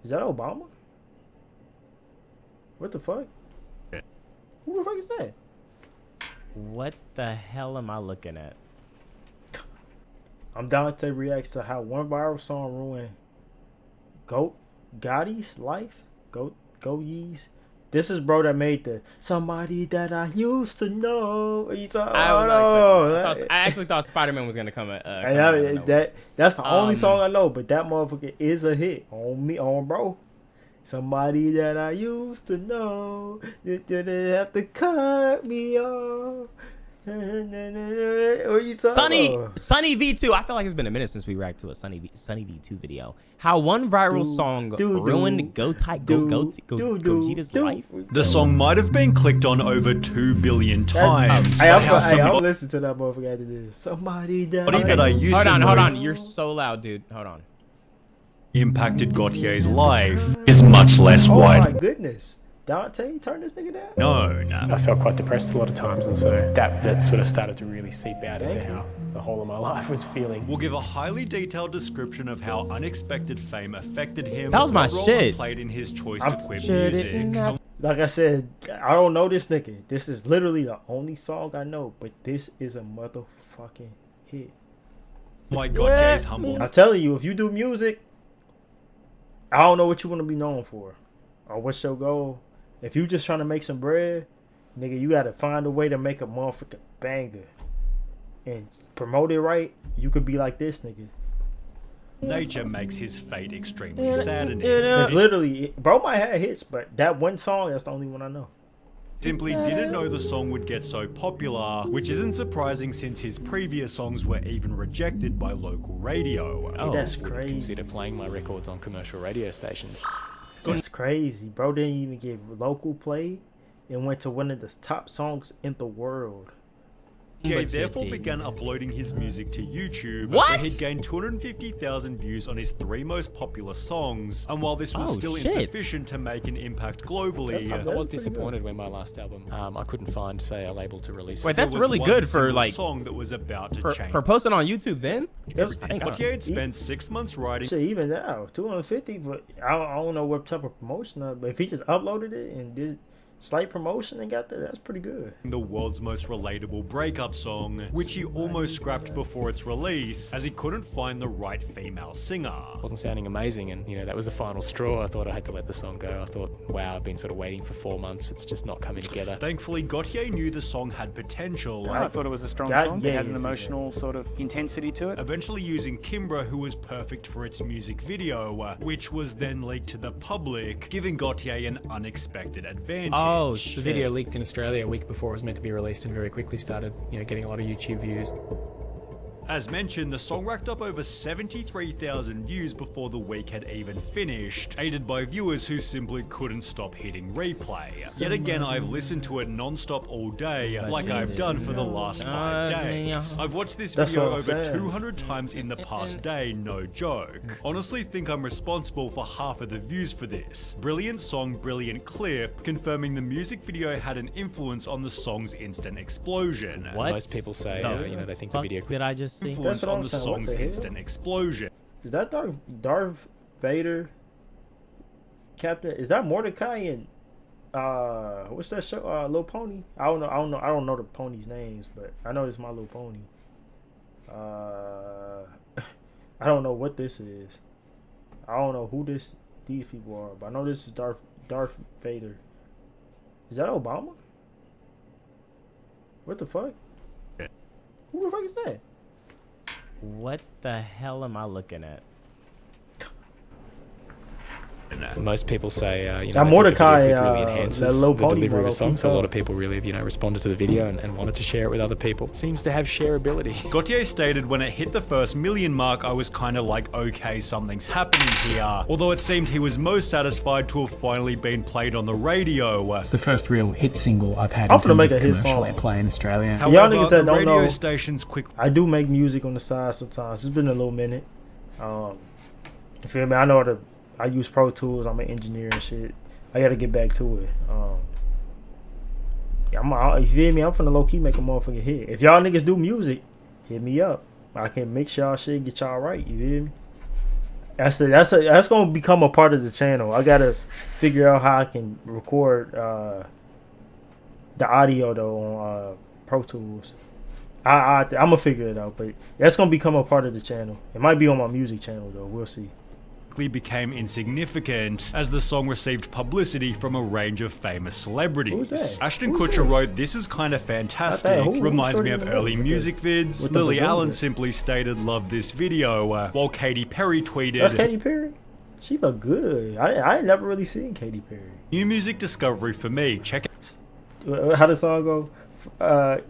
Is that Obama? What the fuck? Who the fuck is that? What the hell am I looking at? Dante reacts to how one viral song ruined Gotti's life. Yee's. This is bro that made the somebody that I used to know. I actually thought Spider-Man was gonna come. That's the only song I know, but that motherfucker is a hit on bro. Somebody that I used to know. You didn't have to cut me off. What you talking about? Sunny V2. I feel like it's been a minute since we reacted to a Sunny V2 video. How one viral song ruined Gogeta's life. The song might have been clicked on over 2 billion times. I'll listen to that motherfucker after this. Somebody that I used to know. Hold on. You're so loud, dude. Hold on. Impacted Gautier's life is much less wide. Oh my goodness. Dante, turn this nigga down? No. I felt quite depressed a lot of times, and so that sort of started to really seep out into how the whole of my life was feeling. We'll give a highly detailed description of how unexpected fame affected him. That was my role shit. Played in his choice to quit music. Like I said, I don't know this nigga. This is literally the only song I know, but this is a motherfucking hit. My Gautier's humble. I'm telling you, if you do music, I don't know what you want to be known for, or what's your goal. If you just trying to make some bread, nigga, you gotta find a way to make a motherfucking banger and promote it right. You could be like this nigga. Nature makes his fate extremely saddening. It's literally, bro might have hits, but that one song, that's the only one I know. Simply didn't know the song would get so popular, which isn't surprising since his previous songs were even rejected by local radio. Oh, that's crazy. Consider playing my records on commercial radio stations. That's crazy. Bro didn't even get local play and went to one of the top songs in the world. Jay therefore began uploading his music to YouTube, What? where he'd gained 250,000 views on his 3 most popular songs. And while this was still insufficient to make an impact globally, I was disappointed when my last album, I couldn't find, say, a label to release it. Wait, that's there was really one good for single like song that was about to change. for posting on YouTube. Then Gautier had spent 6 months writing. Shit, even now, 250, but I don't know what type of promotion, but if he just uploaded it and did slight promotion and got that, that's pretty good. The world's most relatable breakup song, which he almost scrapped before its release, as he couldn't find the right female singer. It wasn't sounding amazing, and that was the final straw. I thought I had to let the song go. I thought, wow, I've been sort of waiting for 4 months. It's just not coming together. Thankfully, Gautier knew the song had potential. I thought it was a strong song. It had an emotional sort of intensity to it. Eventually using Kimbra, who was perfect for its music video, which was then leaked to the public, giving Gautier an unexpected advantage. Oh, The video leaked in Australia a week before it was meant to be released and very quickly started, getting a lot of YouTube views. As mentioned, the song racked up over 73,000 views before the week had even finished, aided by viewers who simply couldn't stop hitting replay. Yet again, I've listened to it non-stop all day, like I've done for the last 5 days. I've watched this video over 200 times in the past day, no joke. Honestly think I'm responsible for half of the views for this. Brilliant song, brilliant clip, confirming the music video had an influence on the song's instant explosion. What? Most people say, they think the video did I just see? Influence on the song's instant explosion. Is that Darth Vader? Captain? Is that Mordecai and what's that show? Little Pony? I don't know the ponies' names, but I know it's My Little Pony. I don't know what this is. I don't know who these people are, but I know this is Darth Vader. Is that Obama? What the fuck? Who the fuck is that? What the hell am I looking at? Most people say, that Mordecai, really enhances that Low the Pony delivery of a model song. So a lot of people really have, responded to the video and wanted to share it with other people. It seems to have shareability. Gautier stated when it hit the first million mark, I was kind of like, okay, something's happening here. Although it seemed he was most satisfied to have finally been played on the radio. It's the first real hit single I've had I'm in gonna make terms a of hit commercial song. airplay in Australia. However, y'all niggas that the don't radio know, stations quickly. I do make music on the side sometimes. It's been a little minute. You feel me? I use Pro Tools. I'm an engineer and shit. I gotta get back to it. You feel me? I'm finna low key make a motherfucking hit. If y'all niggas do music, hit me up. I can mix y'all shit, get y'all right. You feel me? That's gonna become a part of the channel. I gotta figure out how I can record the audio though on Pro Tools. I'm gonna figure it out, but that's gonna become a part of the channel. It might be on my music channel though. We'll see. Became insignificant as the song received publicity from a range of famous celebrities. Ashton Kutcher wrote, "This is kind of fantastic. Reminds me of early music vids." Lily Allen simply stated, "Love this video," while Katy Perry tweeted, "That's Katy Perry? She look good. I ain't never really seen Katy Perry." "New music discovery for me. Check out." How the song go?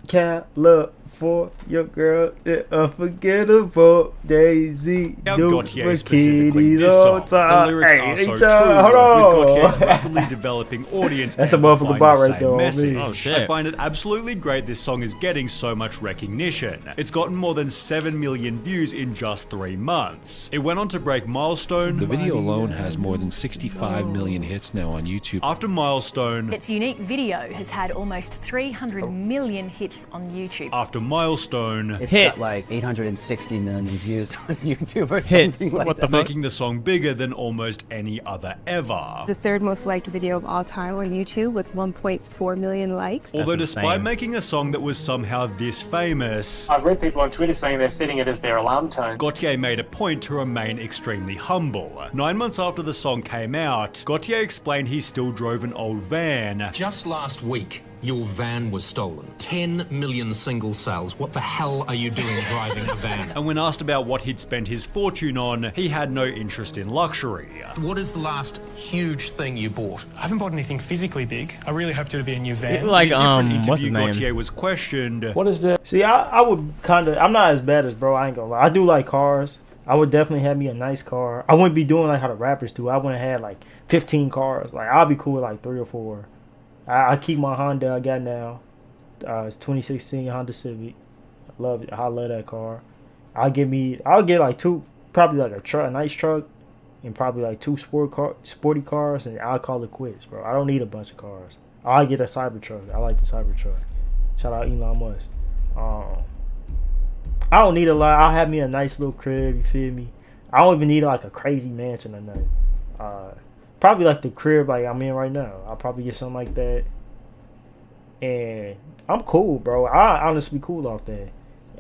Can't look for your girl, unforgettable Daisy. Gautier specifically this song. The lyrics are so true. Hold on. With Gautier's rapidly developing audience. That's a motherfucking bar right there. Oh shit! I find it absolutely great this song is getting so much recognition. It's gotten more than 7 million views in just 3 months. It went on to break Milestone. The video alone has more than 65 million hits now on YouTube. After Milestone, its unique video has had almost 300 million hits on YouTube. After Milestone, it's got like 860 million views on YouTube or something like that. Making the song bigger than almost any other ever. The third most liked video of all time on YouTube with 1.4 million likes. Although despite making a song that was somehow this famous, I've read people on Twitter saying they're setting it as their alarm tone. Gautier made a point to remain extremely humble. 9 months after the song came out, Gautier explained he still drove an old van. Just last week, your van was stolen. 10 million single sales. What the hell are you doing driving a van? And when asked about what he'd spent his fortune on, he had no interest in luxury. What is the last huge thing you bought? I haven't bought anything physically big. I really hoped it would be a new van. Like, what's his name? Gautier was questioned. What is that? See, I would kind of, I'm not as bad as bro, I ain't gonna lie. I do like cars. I would definitely have me a nice car. I wouldn't be doing like how the rappers do. I wouldn't have had like 15 cars. Like, I'll be cool with like 3 or 4. I keep my Honda I got now. It's 2016 Honda Civic. I love it. I love that car. I'll get like 2, probably like a nice truck, and probably like 2 sporty cars, and I'll call it quits, bro. I don't need a bunch of cars. I'll get a Cybertruck. I like the Cybertruck. Shout out Elon Musk. I don't need a lot. I'll have me a nice little crib. You feel me? I don't even need like a crazy mansion or nothing. Probably like the crib like I'm in right now. I'll probably get something like that. And I'm cool, bro. I honestly be cool off that.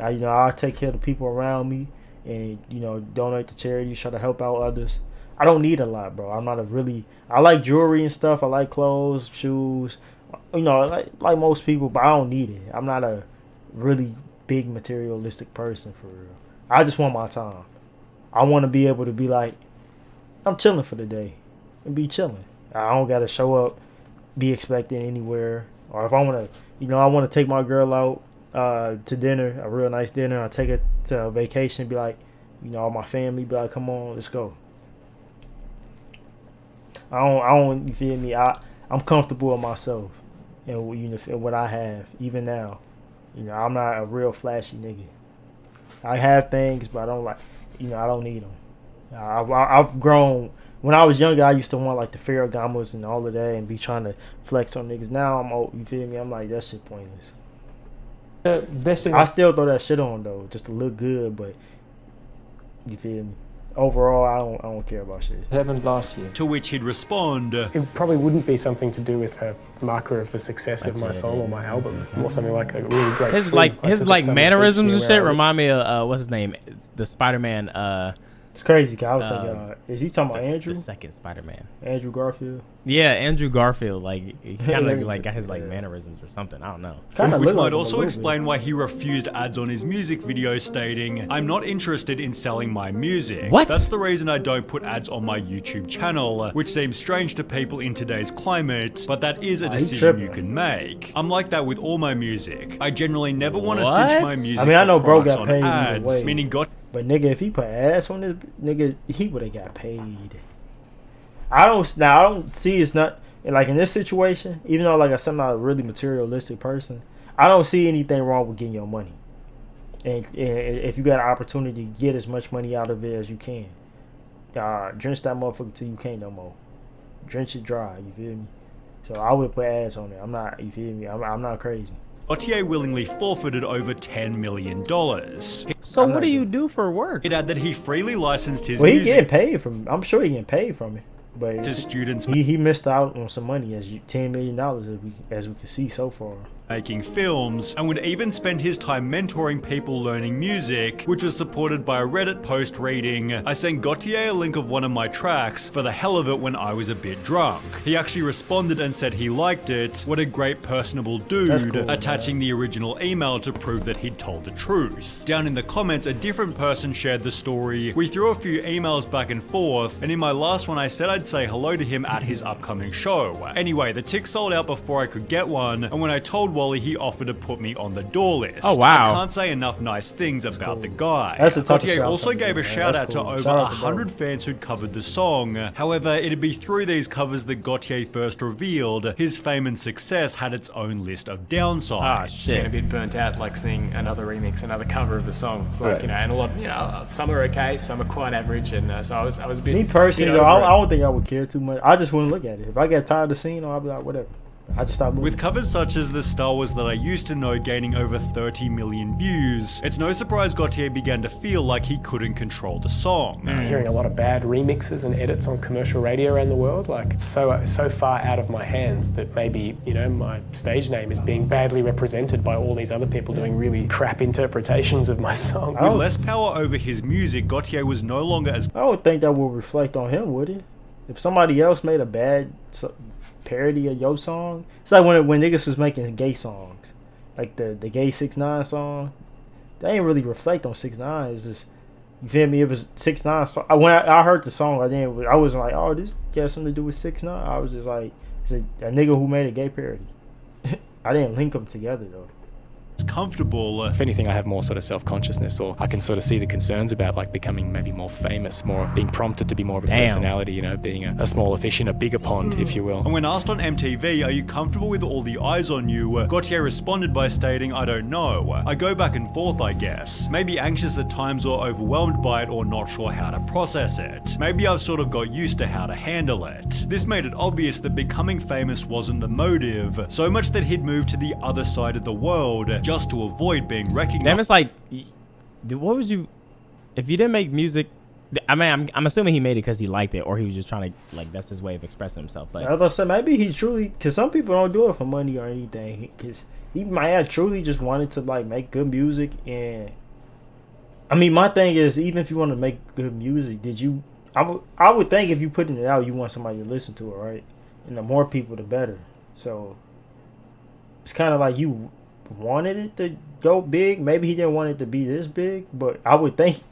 I'll take care of the people around me and, donate to charity, try to help out others. I don't need a lot, bro. I like jewelry and stuff. I like clothes, shoes, like most people, but I don't need it. I'm not a really big materialistic person for real. I just want my time. I want to be able to be like, I'm chilling for the day. And be chilling. I don't gotta show up, be expected anywhere. Or if I wanna, I wanna take my girl out to dinner, a real nice dinner. I take her to a vacation. Be like, all my family. Be like, come on, let's go. I don't. You feel me? I'm comfortable with myself and what I have. Even now, I'm not a real flashy nigga. I have things, but I don't like. I don't need them. I've grown. When I was younger, I used to want like the Ferragamo's and all of that and be trying to flex on niggas. Now I'm old, you feel me? I'm like, that shit pointless. I still throw that shit on though, just to look good, but you feel me? Overall, I don't care about shit. It happened last year. To which he'd respond, it probably wouldn't be something to do with a marker of the success of my song or my album, or something like a really great. His mannerisms and shit remind me of what's his name? It's the Spider-Man. It's crazy, cause I was thinking, is he talking about Andrew? The second Spider-Man. Andrew Garfield? Yeah, Andrew Garfield. Like, he kind of like got his like mannerisms or something. I don't know. Which might also explain why he refused ads on his music videos, stating, "I'm not interested in selling my music. What? That's the reason I don't put ads on my YouTube channel," which seems strange to people in today's climate, but that is a decision you can make. I'm like that with all my music. I generally never want to cinch my music. I mean, I know bro got got paid ads, meaning But nigga, if he put ass on this nigga, he would have got paid. I don't see it's not like in this situation. Even though like I'm not a really materialistic person, I don't see anything wrong with getting your money. And if you got an opportunity to get as much money out of it as you can, drench that motherfucker till you can't no more. Drench it dry. You feel me? So I would put ass on it. I'm not. You feel me? I'm not crazy. Gaultier willingly forfeited over $10 million. So what do you do for work? It added that he freely licensed his Well, he music. getting paid from. I'm sure he getting paid from it. But to students, he missed out on some money, as $10 million as we can see so far. Making films, and would even spend his time mentoring people learning music, which was supported by a Reddit post reading, "I sent Gaultier a link of one of my tracks for the hell of it when I was a bit drunk. He actually responded and said he liked it. What a great personable dude," cool, attaching the original email to prove that he'd told the truth. Down in the comments, a different person shared the story. "We threw a few emails back and forth, and in my last one I said I'd say hello to him at his upcoming show. Anyway, the tick sold out before I could get one, and when I told Wally, he offered to put me on the door list. Oh, wow. I can't say enough nice things about the guy." That's a tough Gaultier shout also out, gave a man. shout out That's to cool. over Shout out to 100 fans who'd covered the song. However, it'd be through these covers that Gaultier first revealed his fame and success had its own list of downsides. Getting a bit burnt out, like seeing another remix, another cover of a song. It's like, Right. and a lot, some are okay, some are quite average, and so I was a bit. Me personally, bit though, over I it. don't think I would care too much. I just wouldn't look at it. If I get tired of seeing it, I'll be like, whatever. I just stopped looking. With covers such as the Star Wars that I used to know gaining over 30 million views, it's no surprise Gaultier began to feel like he couldn't control the song. I'm hearing a lot of bad remixes and edits on commercial radio around the world. Like, it's so far out of my hands that maybe, my stage name is being badly represented by all these other people doing really crap interpretations of my song. With less power over his music, Gaultier was no longer as I would think that would reflect on him, would it? If somebody else made a bad parody of your song, it's like when niggas was making gay songs, like the gay 6ix9ine song. They ain't really reflect on 6ix9ine. It's just, you feel me? It was 6ix9ine song. When I heard the song, I wasn't like, oh, this got something to do with 6ix9ine. I was just like, it's a nigga who made a gay parody. I didn't link them together though. comfortable. If anything, I have more sort of self-consciousness, or I can sort of see the concerns about like becoming maybe more famous, more being prompted to be more of a personality, being a smaller fish in a bigger pond, if you will. And when asked on MTV, "Are you comfortable with all the eyes on you?" Gaultier responded by stating, "I don't know. I go back and forth, I guess. Maybe anxious at times or overwhelmed by it or not sure how to process it. Maybe I've sort of got used to how to handle it." This made it obvious that becoming famous wasn't the motive, so much that he'd moved to the other side of the world just to avoid being recognized. Damn, it's like, what would you, if you didn't make music? I mean, I'm assuming he made it because he liked it, or he was just trying to, like, that's his way of expressing himself. But I was gonna say, maybe he truly, because some people don't do it for money or anything, because he might have truly just wanted to like make good music. And I mean, my thing is, even if you want to make good music, I would think if you putting it out, you want somebody to listen to it, right? And the more people, the better. So it's kind of like you wanted it to go big. Maybe he didn't want it to be this big, but I would think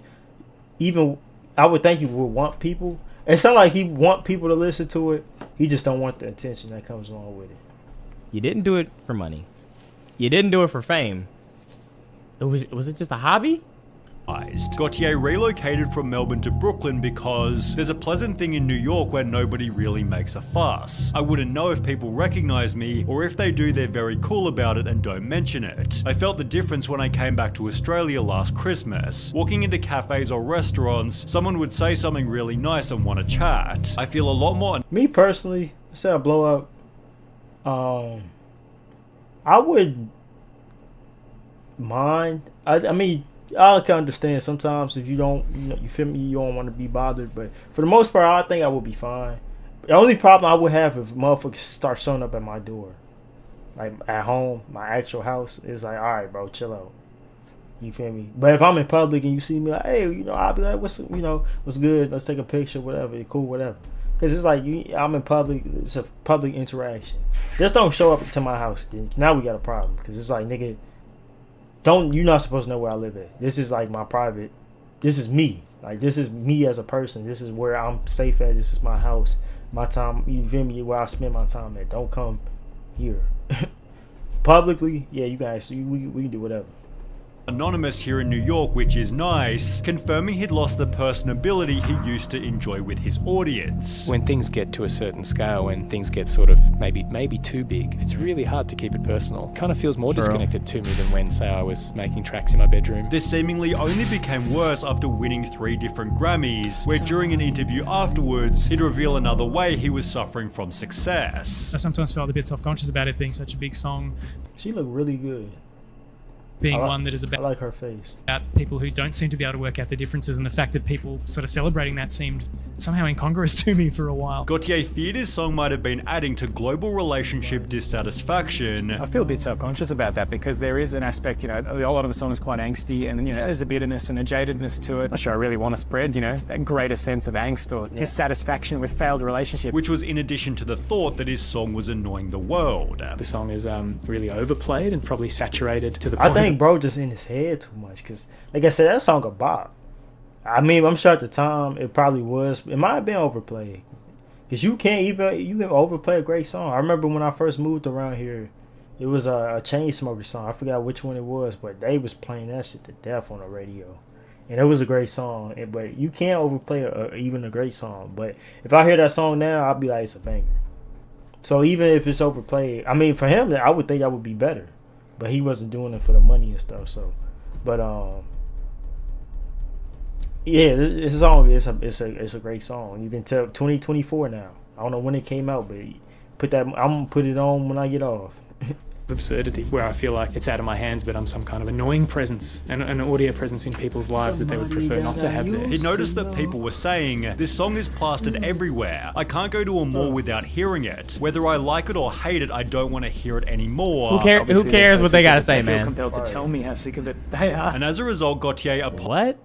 you would want people. It sounds like he want people to listen to it. He just don't want the attention that comes along with it. You didn't do it for money. You didn't do it for fame. Was it just a hobby? Gaultier relocated from Melbourne to Brooklyn because there's a pleasant thing in New York where nobody really makes a fuss. I wouldn't know if people recognize me, or if they do, they're very cool about it and don't mention it. I felt the difference when I came back to Australia last Christmas. Walking into cafes or restaurants, someone would say something really nice and want to chat. I feel a lot more. Me personally, say I blow up, I would mind. I mean, I can understand sometimes if you don't, you feel me, you don't want to be bothered. But for the most part, I think I would be fine. The only problem I would have if motherfuckers start showing up at my door, like at home, my actual house, is like, all right, bro, chill out. You feel me? But if I'm in public and you see me like, hey, I'll be like, what's good? Let's take a picture, whatever. You're cool, whatever. Because it's like, I'm in public. It's a public interaction. Just don't show up to my house. Then. Now we got a problem. Because it's like, nigga, you're not supposed to know where I live at. This is like my private. This is me. Like, this is me as a person. This is where I'm safe at. This is my house. My time. You feel me? Where I spend my time at. Don't come here. Publicly, yeah, you guys. We can do whatever. anonymous here in New York, which is nice, confirming he'd lost the personability he used to enjoy with his audience. When things get to a certain scale, when things get sort of maybe too big, it's really hard to keep it personal. It kind of feels more disconnected to me than when, say, I was making tracks in my bedroom. This seemingly only became worse after winning 3 different Grammys, where during an interview afterwards, he'd reveal another way he was suffering from success. I sometimes felt a bit self-conscious about it being such a big song. She looked really good. Being one that is about, I like her face. About people who don't seem to be able to work out the differences, and the fact that people sort of celebrating that seemed somehow incongruous to me for a while. Gaultier feared his song might have been adding to global relationship dissatisfaction. I feel a bit self-conscious about that because there is an aspect, a lot of the song is quite angsty, and there's a bitterness and a jadedness to it. I'm not sure I really want to spread, that greater sense of angst or dissatisfaction with failed relationships. Which was in addition to the thought that his song was annoying the world. The song is really overplayed and probably saturated to the point. I think bro just in his head too much, because like I said, that song a bop. I mean, I'm sure at the time it probably was. It might have been overplayed, because you can overplay a great song. I remember when I first moved around here, it was a Chainsmokers song. I forgot which one it was, but they was playing that shit to death on the radio, and it was a great song. But you can't overplay even a great song. But if I hear that song now, I'll be like, it's a banger. So even if it's overplayed, I mean, for him, I would think that would be better. But he wasn't doing it for the money and stuff. So, but yeah, this song it's a great song. Even till 2024 now. I don't know when it came out, but I'm gonna put it on when I get off. Absurdity, where I feel like it's out of my hands, but I'm some kind of annoying presence, an audio presence in people's lives that they would prefer not to have there. He noticed that people were saying, this song is plastered everywhere. I can't go to a mall without hearing it. Whether I like it or hate it, I don't want to hear it anymore. Who cares what they gotta say, man? I feel compelled to tell me how sick of it they are. And as a result, Gaultier What?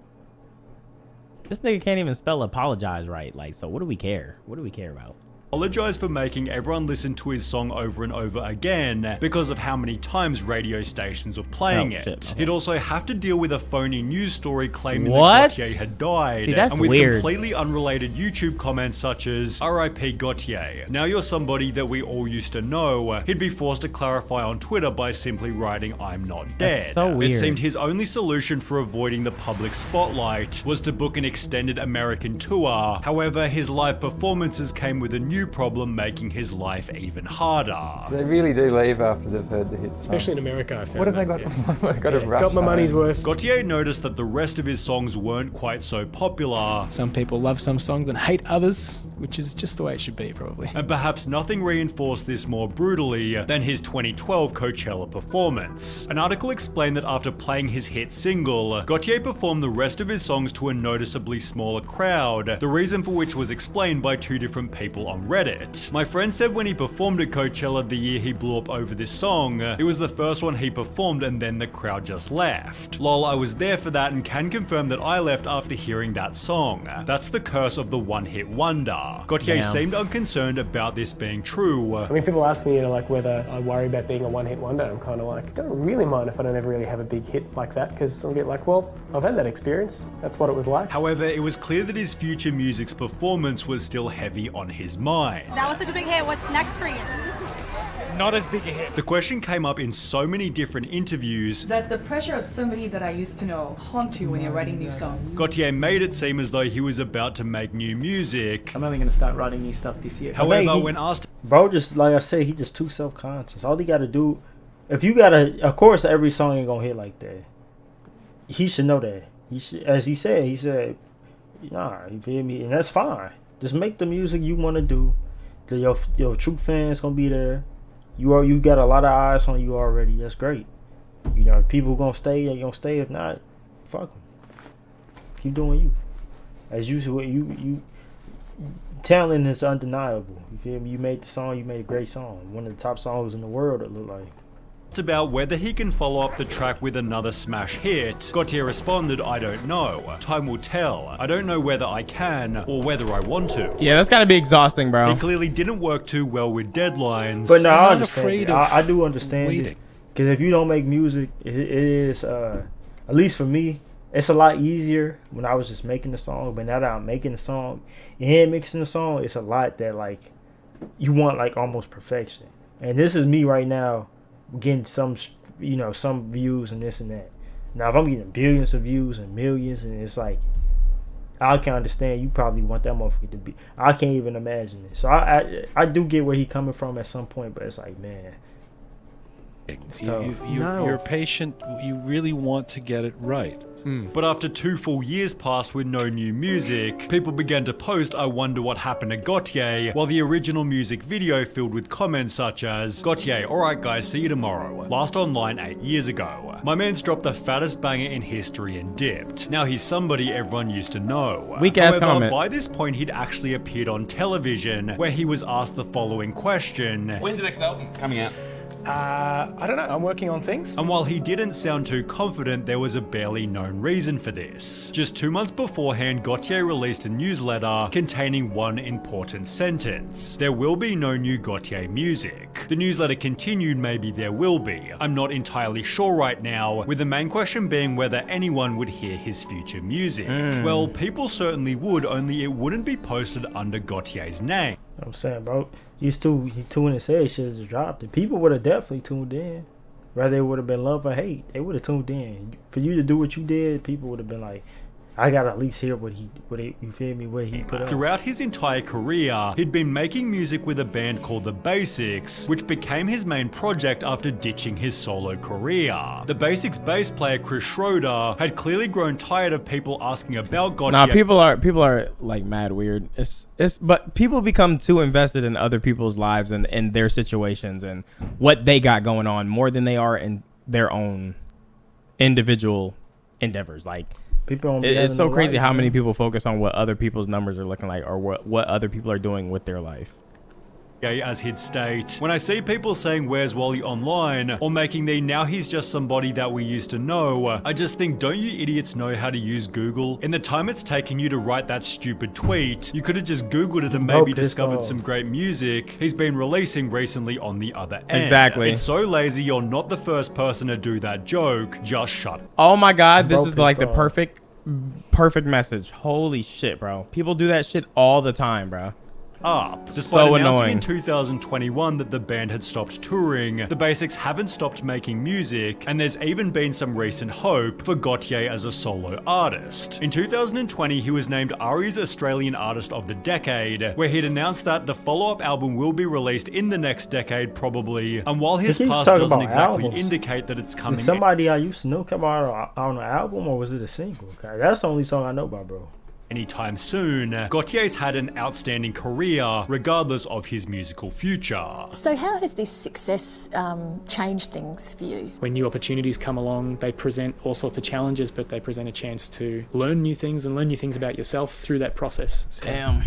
This nigga can't even spell apologize right. Like, so what do we care? What do we care about? apologized for making everyone listen to his song over and over again because of how many times radio stations were playing it. Shit. He'd also have to deal with a phony news story claiming What? that Gaultier had died, See, that's and with weird. completely unrelated YouTube comments such as "RIP Gaultier, now you're somebody that we all used to know." He'd be forced to clarify on Twitter by simply writing "I'm not dead." That's so weird. It seemed his only solution for avoiding the public spotlight was to book an extended American tour. However, his live performances came with a new problem, making his life even harder. They really do leave after they've heard the hits. Especially in America, I found. What have they got? They've got a rush got my money's home. worth. Gaultier noticed that the rest of his songs weren't quite so popular. Some people love some songs and hate others, which is just the way it should be, probably. And perhaps nothing reinforced this more brutally than his 2012 Coachella performance. An article explained that after playing his hit single, Gaultier performed the rest of his songs to a noticeably smaller crowd, the reason for which was explained by two different people on Reddit. My friend said when he performed at Coachella the year he blew up over this song, it was the first one he performed and then the crowd just left. Lol, I was there for that and can confirm that I left after hearing that song. That's the curse of the one-hit wonder. Gaultier seemed unconcerned about this being true. I mean, people ask me, like, whether I worry about being a one-hit wonder. I'm kind of like, I don't really mind if I don't ever really have a big hit like that, because I'm a bit like, well, I've had that experience. That's what it was like. However, it was clear that his future music's performance was still heavy on his mind. That was such a big hit. What's next for you? Not as big a hit. The question came up in so many different interviews. Does the pressure of somebody that I used to know haunt you when you're writing new songs? Gaultier made it seem as though he was about to make new music. I'm only going to start writing new stuff this year. However, when asked... Bro, just like I said, he just too self-conscious. All he got to do... If you got to... Of course, every song ain't going to hit like that. He should know that. He should, as he said, nah, you feel me? And that's fine. Just make the music you want to do. Your true fans going to be there. You got a lot of eyes on you already. That's great. You know, if people gonna stay, they gonna stay. If not, fuck them. Keep doing you. As usual, you talent is undeniable. You feel me? You made the song. You made a great song. One of the top songs in the world. It looked like. About whether he can follow up the track with another smash hit, Gaultier responded, "I don't know. Time will tell. I don't know whether I can or whether I want to." Yeah, that's gotta be exhausting, bro. It clearly didn't work too well with deadlines. But no, I understand. I do understand it. Because if you don't make music, it is, at least for me, it's a lot easier when I was just making the song. But now that I'm making the song and mixing the song, it's a lot that, like, you want, like, almost perfection. And this is me right now getting some, some views and this and that. Now, if I'm getting billions of views and millions, and it's like, I can understand you probably want that motherfucker to be. I can't even imagine it. So I do get where he coming from at some point, but it's like, man. You're patient. You really want to get it right. But after 2 full years passed with no new music, people began to post "I wonder what happened to Gautier," while the original music video filled with comments such as, "Gautier, alright guys, see you tomorrow. Last online 8 years ago. My man's dropped the fattest banger in history and dipped. Now he's somebody everyone used to know." Weak ass However, comment. by this point he'd actually appeared on television, where he was asked the following question. When's the next album coming out? I don't know. I'm working on things. And while he didn't sound too confident, there was a barely known reason for this. Just 2 months beforehand, Gautier released a newsletter containing one important sentence. There will be no new Gautier music. The newsletter continued, maybe there will be. I'm not entirely sure right now, with the main question being whether anyone would hear his future music. Well, people certainly would, only it wouldn't be posted under Gautier's name. I'm saying, bro, he tuned and said shit just dropped it. People would have definitely tuned in. Whether it would have been love or hate, they would have tuned in. For you to do what you did, people would have been like, I gotta at least hear what he put out. Throughout his entire career, he'd been making music with a band called The Basics, which became his main project after ditching his solo career. The Basics bass player Chris Schroeder had clearly grown tired of people asking about Gautier. Nah, people are like mad weird. But people become too invested in other people's lives and their situations and what they got going on more than they are in their own individual endeavors. Like, it's so crazy how many people focus on what other people's numbers are looking like or what other people are doing with their life. As he'd state, when I see people saying "Where's Wally" online, or making the "now he's just somebody that we used to know," I just think, don't you idiots know how to use Google? In the time it's taken you to write that stupid tweet, you could have just Googled it and maybe discovered some great music he's been releasing recently on the other end. Exactly. It's so lazy, you're not the first person to do that joke. Just shut up. Oh my god, this is like the perfect message. Holy shit, bro. People do that shit all the time, bro. Despite announcing annoying. in 2021 that the band had stopped touring, the Basics haven't stopped making music, and there's even been some recent hope for Gautier as a solo artist. In 2020, he was named ARI's Australian Artist of the Decade, where he'd announced that the follow-up album will be released in the next decade probably, and while his past doesn't exactly indicate that it's coming Did somebody I used to know come out on an album, or was it a single? Okay, that's the only song I know about, bro. anytime soon, Gautier's had an outstanding career regardless of his musical future. So how has this success changed things for you? When new opportunities come along, they present all sorts of challenges, but they present a chance to learn new things and learn new things about yourself through that process. So. Damn.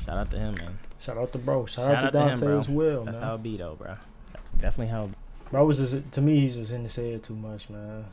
Shout out to him, man. Shout out to bro. Shout out to Dante him, as well, That's man. how it be, though, bro. That's definitely how. Bro was just, to me, he's just in his head too much, man.